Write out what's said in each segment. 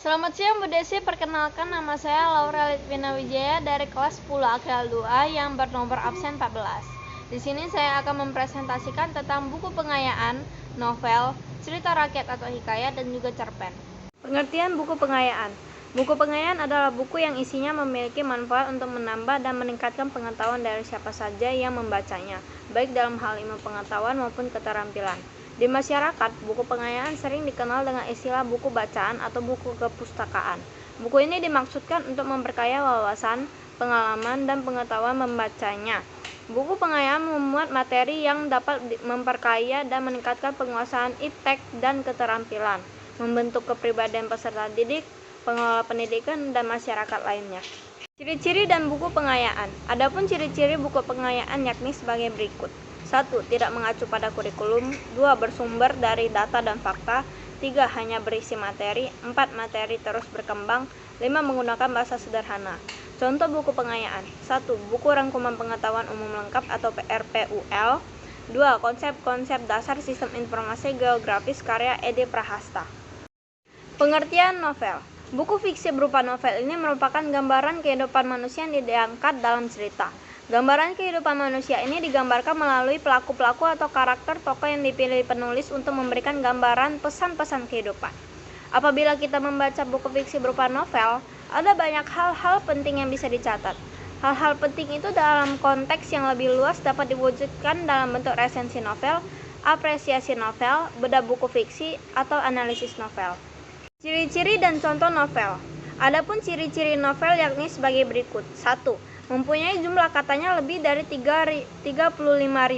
Selamat siang Bu Desi, perkenalkan nama saya Laura Litvina Wijaya dari kelas 10 Akral 2 yang bernomor absen 14. Di sini saya akan mempresentasikan tentang buku pengayaan, novel, cerita rakyat atau hikayat, dan juga cerpen. Pengertian buku pengayaan. Buku pengayaan adalah buku yang isinya memiliki manfaat untuk menambah dan meningkatkan pengetahuan dari siapa saja yang membacanya, baik dalam hal ilmu pengetahuan maupun keterampilan. Di masyarakat, buku pengayaan sering dikenal dengan istilah buku bacaan atau buku kepustakaan. Buku ini dimaksudkan untuk memperkaya wawasan, pengalaman, dan pengetahuan membacanya. Buku pengayaan memuat materi yang dapat memperkaya dan meningkatkan penguasaan iptek dan keterampilan, membentuk kepribadian peserta didik, pengelola pendidikan, dan masyarakat lainnya. Ciri-ciri dan buku pengayaan. Adapun ciri-ciri buku pengayaan yakni sebagai berikut. 1. Tidak mengacu pada kurikulum. 2. Bersumber dari data dan fakta. 3. Hanya berisi materi. 4. Materi terus berkembang. 5. Menggunakan bahasa sederhana. Contoh buku pengayaan. 1. Buku Rangkuman Pengetahuan Umum Lengkap atau RPUL. 2. Konsep-konsep dasar sistem informasi geografis karya Edi Prahasta. Pengertian novel. Buku fiksi berupa novel ini merupakan gambaran kehidupan manusia yang diangkat dalam cerita. Gambaran kehidupan manusia ini digambarkan melalui pelaku-pelaku atau karakter tokoh yang dipilih penulis untuk memberikan gambaran pesan-pesan kehidupan. Apabila kita membaca buku fiksi berupa novel, ada banyak hal-hal penting yang bisa dicatat. Hal-hal penting itu dalam konteks yang lebih luas dapat diwujudkan dalam bentuk resensi novel, apresiasi novel, bedah buku fiksi, atau analisis novel. Ciri-ciri dan contoh novel. Adapun ciri-ciri novel yakni sebagai berikut. 1. Mempunyai jumlah katanya lebih dari 35.000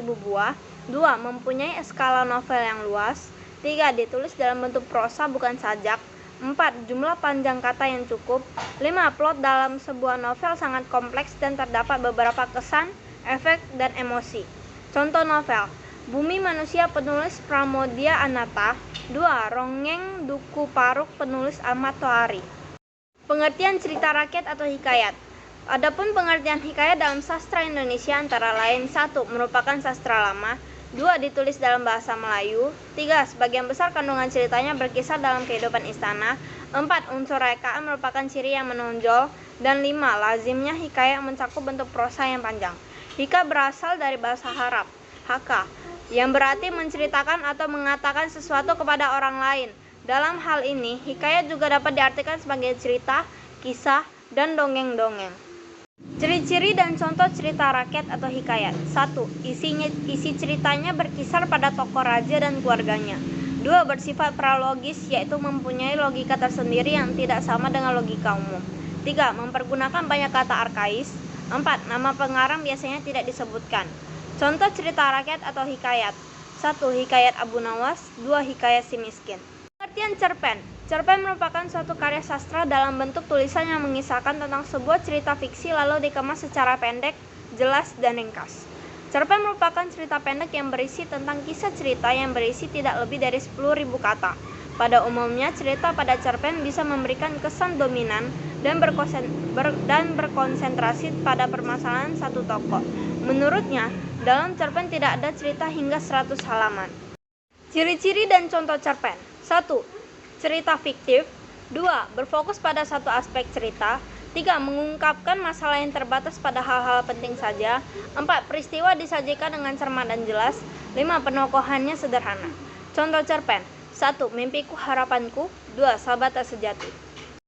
buah. 2. Mempunyai skala novel yang luas. 3. Ditulis dalam bentuk prosa bukan sajak. 4. Jumlah panjang kata yang cukup. 5. Plot dalam sebuah novel sangat kompleks dan terdapat beberapa kesan, efek, dan emosi. Contoh novel: Bumi Manusia penulis Pramoedya Ananta. 2. Rongeng Duku Paruk penulis Ahmad Tohari. Pengertian cerita rakyat atau hikayat. Adapun pengertian hikayat dalam sastra Indonesia antara lain: 1. Merupakan sastra lama. 2. Ditulis dalam bahasa Melayu. 3. Sebagian besar kandungan ceritanya berkisar dalam kehidupan istana. 4. Unsur rekaan merupakan ciri yang menonjol. Dan 5. Lazimnya hikayat mencakup bentuk prosa yang panjang. Hika berasal dari bahasa Arab, haka, yang berarti menceritakan atau mengatakan sesuatu kepada orang lain. Dalam hal ini, hikayat juga dapat diartikan sebagai cerita, kisah, dan dongeng-dongeng. Ciri-ciri dan contoh cerita rakyat atau hikayat. 1. Isi ceritanya berkisar pada tokoh raja dan keluarganya. 2. Bersifat pralogis, yaitu mempunyai logika tersendiri yang tidak sama dengan logika umum. 3. Mempergunakan banyak kata arkais. 4. Nama pengarang biasanya tidak disebutkan. Contoh cerita rakyat atau hikayat. 1. Hikayat Abu Nawas. 2. Hikayat Si Miskin. Pengertian cerpen. Cerpen merupakan suatu karya sastra dalam bentuk tulisan yang mengisahkan tentang sebuah cerita fiksi lalu dikemas secara pendek, jelas, dan ringkas. Cerpen merupakan cerita pendek yang berisi tentang kisah cerita yang berisi tidak lebih dari 10.000 kata. Pada umumnya, cerita pada cerpen bisa memberikan kesan dominan dan berkonsentrasi pada permasalahan satu tokoh. Menurutnya, dalam cerpen tidak ada cerita hingga 100 halaman. Ciri-ciri dan contoh cerpen. 1. Cerita fiktif. 2. Berfokus pada satu aspek cerita. 3. Mengungkapkan masalah yang terbatas pada hal-hal penting saja. 4. Peristiwa disajikan dengan cermat dan jelas. 5. Penokohannya sederhana. Contoh cerpen. 1. Mimpiku Harapanku. 2. Sahabat Tak Sejati.